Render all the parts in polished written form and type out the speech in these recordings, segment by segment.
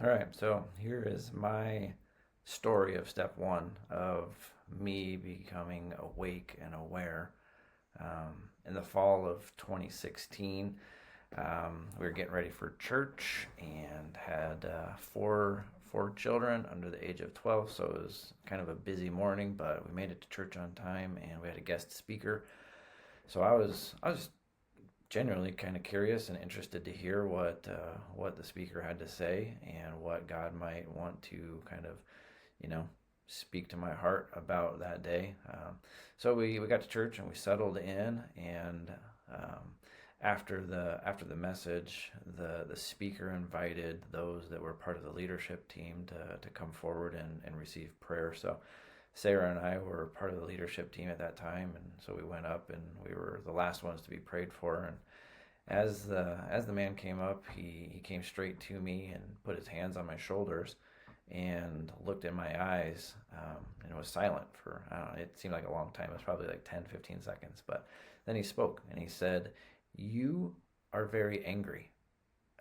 All right, so here is my story of step one of me becoming awake and aware. In the fall of 2016, we were getting ready for church and had four children under the age of 12, so it was kind of a busy morning, but we made it to church on time and we had a guest speaker. So I was genuinely kind of curious and interested to hear what the speaker had to say and what God might want to kind of, you know, speak to my heart about that day. So we got to church and we settled in, and after the message, the speaker invited those that were part of the leadership team to come forward and receive prayer. So Sarah and I were part of the leadership team at that time, and so we went up and we were the last ones to be prayed for. And as the man came up, he came straight to me and put his hands on my shoulders and looked in my eyes, and was silent for, I don't know, it seemed like a long time. It was probably like 10, 15 seconds. But then he spoke and he said, "You are very angry."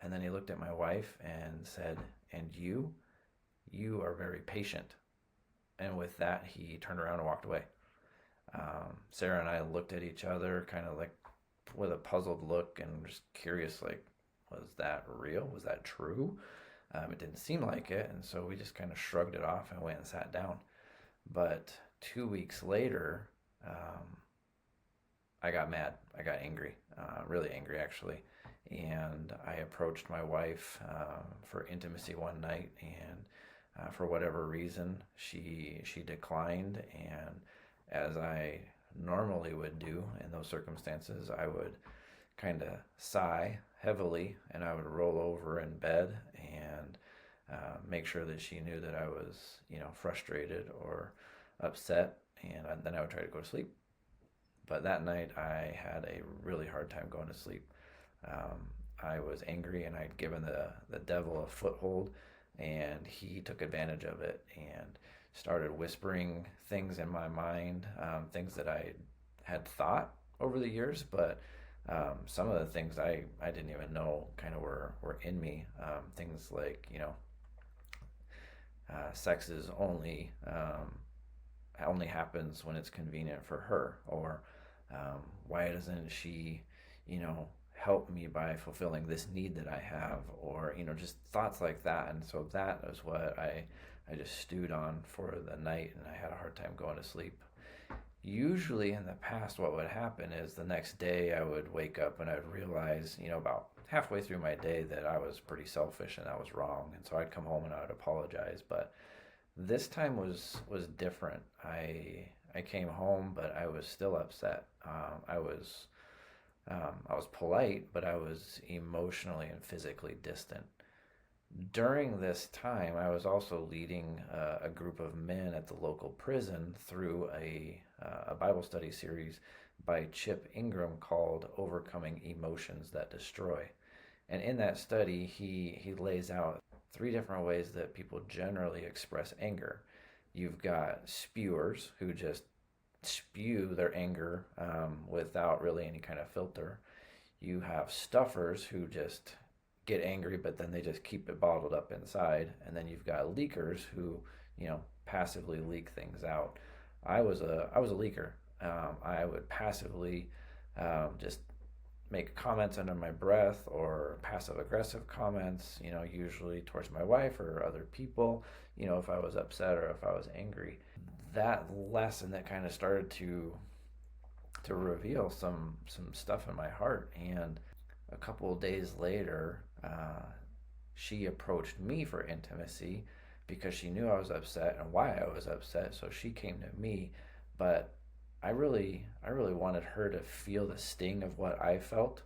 And then he looked at my wife and said, "And you are very patient." And with that, he turned around and walked away. Sarah and I looked at each other kind of like with a puzzled look and just curious, like, was that real? Was that true? It didn't seem like it, and so we just kind of shrugged it off and went and sat down. But 2 weeks later, I got mad. I got angry, really angry actually. And I approached my wife for intimacy one night, and for whatever reason, she declined. And as I normally would do in those circumstances, I would kind of sigh heavily and I would roll over in bed and make sure that she knew that I was, frustrated or upset. And then I would try to go to sleep. But that night I had a really hard time going to sleep. I was angry and I'd given the devil a foothold, and he took advantage of it and started whispering things in my mind, things that I had thought over the years, but some of the things I didn't even know kind of were in me. Things like, sex is only happens when it's convenient for her, or why doesn't she, help me by fulfilling this need that I have, or just thoughts like that. And so that is what I just stewed on for the night, and I had a hard time going to sleep. Usually in the past, what would happen is the next day I would wake up and I'd realize, about halfway through my day, that I was pretty selfish and that was wrong. And so I'd come home and I would apologize. But this time was different. I came home, but I was still upset. I was polite, but I was emotionally and physically distant. During this time, I was also leading a group of men at the local prison through a Bible study series by Chip Ingram called "Overcoming Emotions That Destroy." And in that study, he lays out three different ways that people generally express anger. You've got spewers, who just spew their anger without really any kind of filter. You have stuffers, who just get angry, but then they just keep it bottled up inside. And then you've got leakers who, passively leak things out. I was a leaker. I would passively just make comments under my breath, or passive aggressive comments, usually towards my wife or other people, if I was upset or if I was angry. That lesson that kind of started to reveal some stuff in my heart. And a couple of days later, she approached me for intimacy because she knew I was upset and why I was upset. So she came to me, but I really wanted her to feel the sting of what I felt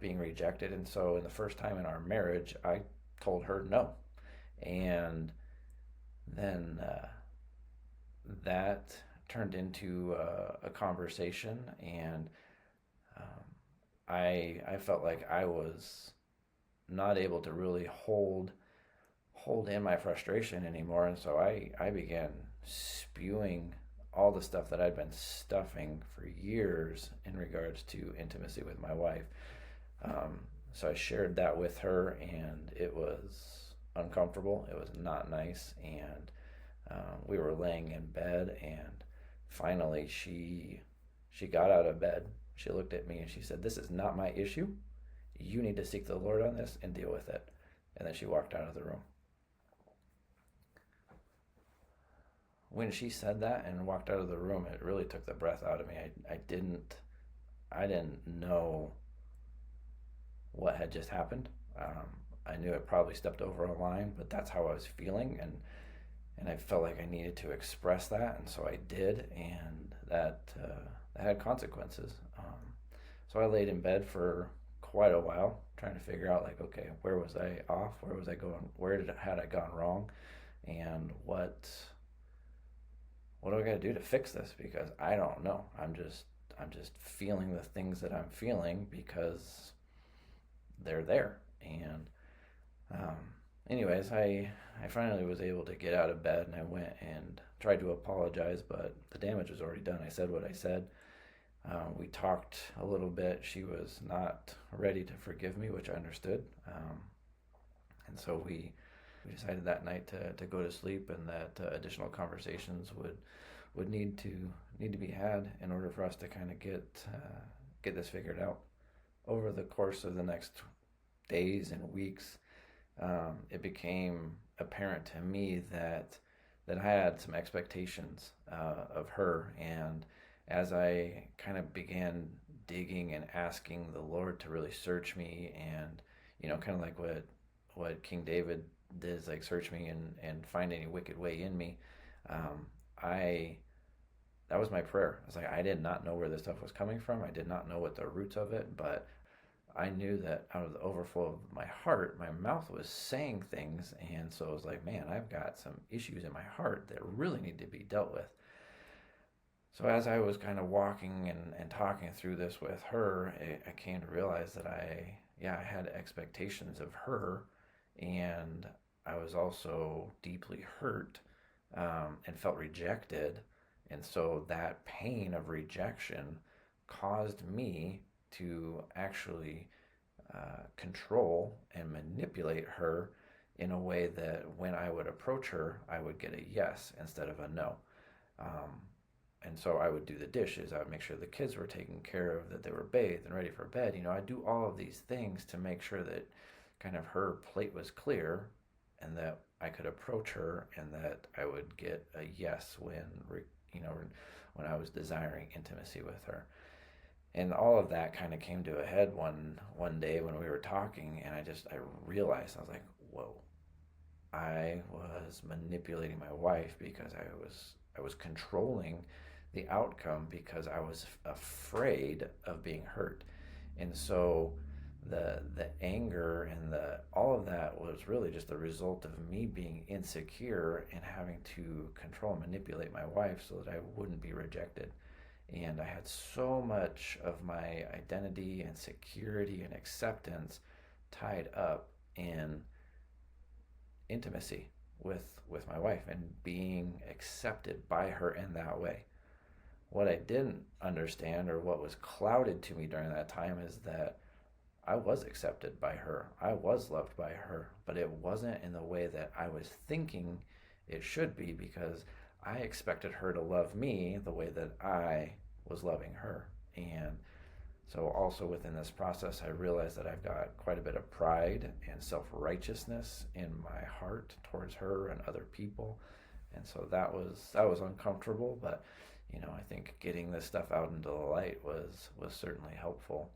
being rejected. And so, in the first time in our marriage, I told her no. And then that turned into a conversation, and I felt like I was not able to really hold in my frustration anymore. And so I began spewing all the stuff that I'd been stuffing for years in regards to intimacy with my wife. So I shared that with her, and it was uncomfortable. It was not nice. And we were laying in bed, and finally she got out of bed. She looked at me and she said, "This is not my issue. You need to seek the Lord on this and deal with it." And then she walked out of the room. When she said that and walked out of the room, it really took the breath out of me. I didn't know what had just happened. I knew it probably stepped over a line, but that's how I was feeling, and I felt like I needed to express that, and so I did, and that had consequences. So I laid in bed for quite a while, trying to figure out, like, okay, where was I off? Where was I going? Had I gone wrong? And what do I got to do to fix this? Because I don't know. I'm just feeling the things that I'm feeling because they're there. And um, anyways, I finally was able to get out of bed, and I went and tried to apologize, but the damage was already done. I said what I said. We talked a little bit. She was not ready to forgive me, which I understood. And so we decided that night to go to sleep, and that additional conversations would need to be had in order for us to kind of get this figured out. Over the course of the next days and weeks, it became apparent to me that I had some expectations of her, and as I kind of began digging and asking the Lord to really search me, and kind of like what King David did, is like, search me and find any wicked way in me. I That was my prayer. I was like, I did not know where this stuff was coming from. I did not know what the roots of it, but I knew that out of the overflow of my heart, my mouth was saying things. And so I was like, man, I've got some issues in my heart that really need to be dealt with. So as I was kind of walking and talking through this with her, I came to realize that I had expectations of her, and I was also deeply hurt, and felt rejected. And so that pain of rejection caused me to actually control and manipulate her in a way that when I would approach her, I would get a yes instead of a no. And so I would do the dishes. I would make sure the kids were taken care of, that they were bathed and ready for bed. I'd do all of these things to make sure that kind of her plate was clear, and that I could approach her, and that I would get a yes when I was desiring intimacy with her. And all of that kind of came to a head one day when we were talking, and I realized, I was like, whoa, I was manipulating my wife because I was controlling the outcome because I was afraid of being hurt. And so the anger and all of that was really just the result of me being insecure and having to control and manipulate my wife so that I wouldn't be rejected. And I had so much of my identity and security and acceptance tied up in intimacy with my wife and being accepted by her in that way. What I didn't understand, or what was clouded to me during that time, is that I was accepted by her. I was loved by her, but it wasn't in the way that I was thinking it should be, because I expected her to love me the way that I was loving her. And so also within this process, I realized that I've got quite a bit of pride and self-righteousness in my heart towards her and other people. And so that was uncomfortable, but I think getting this stuff out into the light was certainly helpful.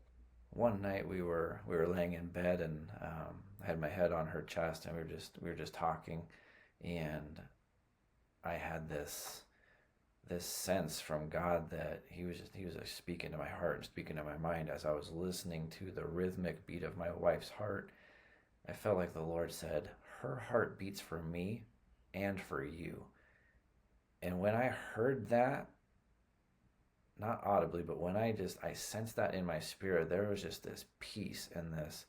One night we were laying in bed, and I had my head on her chest, and we were just talking, and I had this sense from God that he was like speaking to my heart and speaking to my mind. As I was listening to the rhythmic beat of my wife's heart, I felt like the Lord said, her heart beats for me and for you. And when I heard that, not audibly, but when I sensed that in my spirit, there was just this peace and this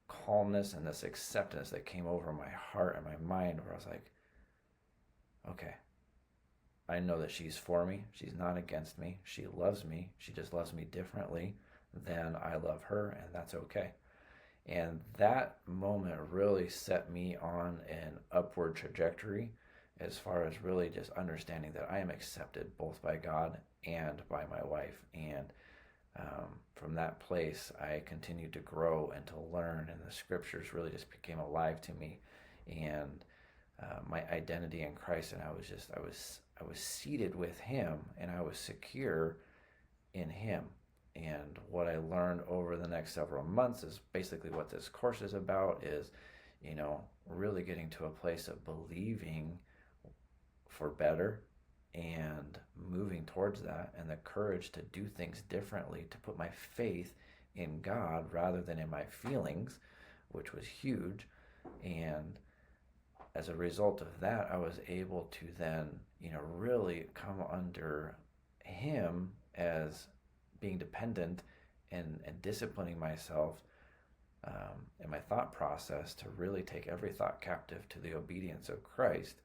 calmness and this acceptance that came over my heart and my mind, where I was like, okay, I know that she's for me. She's not against me. She loves me. She just loves me differently than I love her, and that's okay. And that moment really set me on an upward trajectory as far as really just understanding that I am accepted both by God and by my wife. And from that place, I continued to grow and to learn, and the scriptures really just became alive to me. And my identity in Christ, and I was seated with Him, and I was secure in Him. And what I learned over the next several months is basically what this course is about is, really getting to a place of believing for better and moving towards that, and the courage to do things differently, to put my faith in God rather than in my feelings, which was huge. And as a result of that, I was able to then, really come under Him as being dependent and disciplining myself in my thought process to really take every thought captive to the obedience of Christ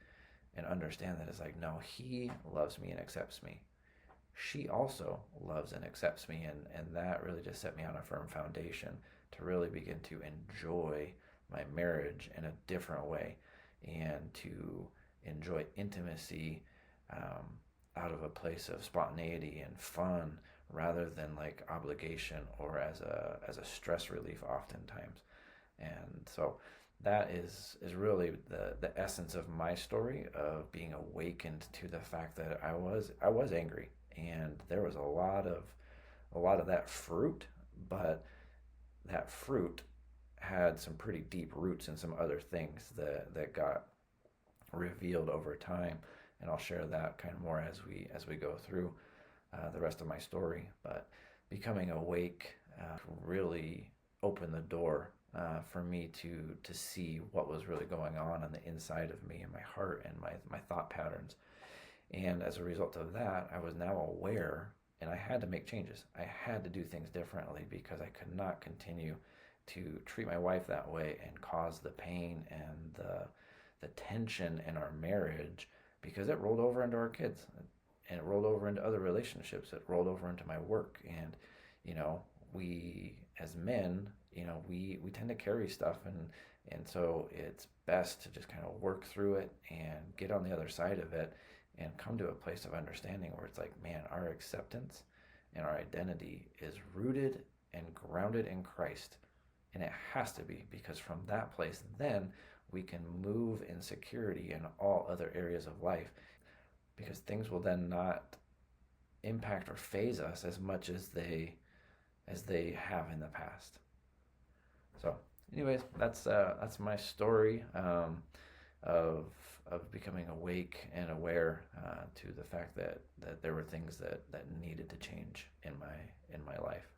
and understand that it's like, no, He loves me and accepts me. She also loves and accepts me. And that really just set me on a firm foundation to really begin to enjoy my marriage in a different way and to enjoy intimacy out of a place of spontaneity and fun rather than like obligation or as a stress relief oftentimes. And so that is really the essence of my story of being awakened to the fact that I was angry, and there was a lot of that fruit, but that fruit had some pretty deep roots in some other things that got revealed over time, and I'll share that kind of more as we go through the rest of my story. But becoming awake really opened the door for me to see what was really going on the inside of me and my heart and my thought patterns. And as a result of that, I was now aware, and I had to make changes. I had to do things differently because I could not continue to treat my wife that way and cause the pain and the tension in our marriage, because it rolled over into our kids, and it rolled over into other relationships. It rolled over into my work. And, we as men, we tend to carry stuff, and so it's best to just kind of work through it and get on the other side of it and come to a place of understanding where it's like, man, our acceptance and our identity is rooted and grounded in Christ. And it has to be, because from that place, then we can move in security in all other areas of life, because things will then not impact or phase us as much as they have in the past. So, anyways, that's my story of becoming awake and aware to the fact that there were things that needed to change in my life.